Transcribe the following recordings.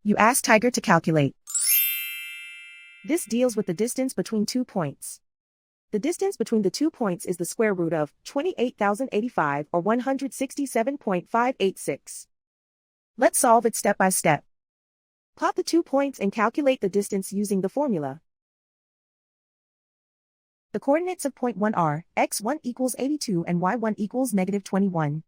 You ask Tiger to calculate. This deals with the distance between 2 points. The distance between the 2 points is the square root of 28,085 or 167.586. Let's solve it step by step. Plot the 2 points and calculate the distance using the formula. The coordinates of point 1 are x1 equals 82 and y1 equals negative 21.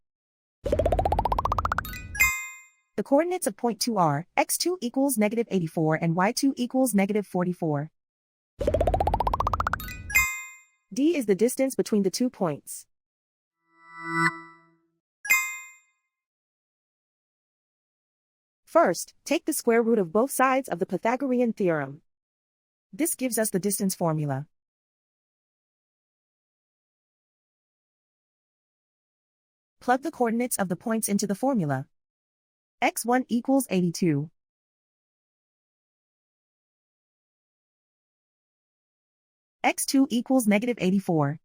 The coordinates of point 2 are x2 equals negative 84 and y2 equals negative 44. D is the distance between the 2 points. First, take the square root of both sides of the Pythagorean theorem. This gives us the distance formula. Plug the coordinates of the points into the formula. x1 equals 82. x2 equals negative 84.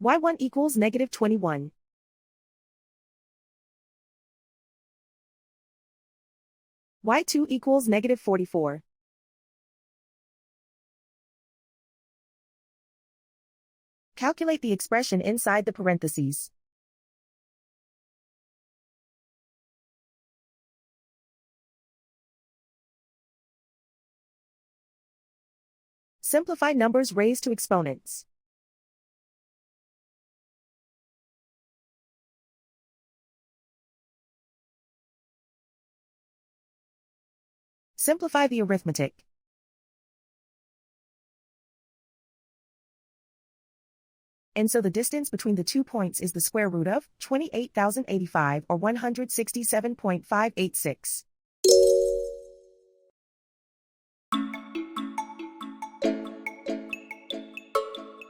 y1 equals negative 21. y2 equals negative 44. Calculate the expression inside the parentheses. Simplify numbers raised to exponents. Simplify the arithmetic. And so the distance between the 2 points is the square root of 28,085 or 167.586.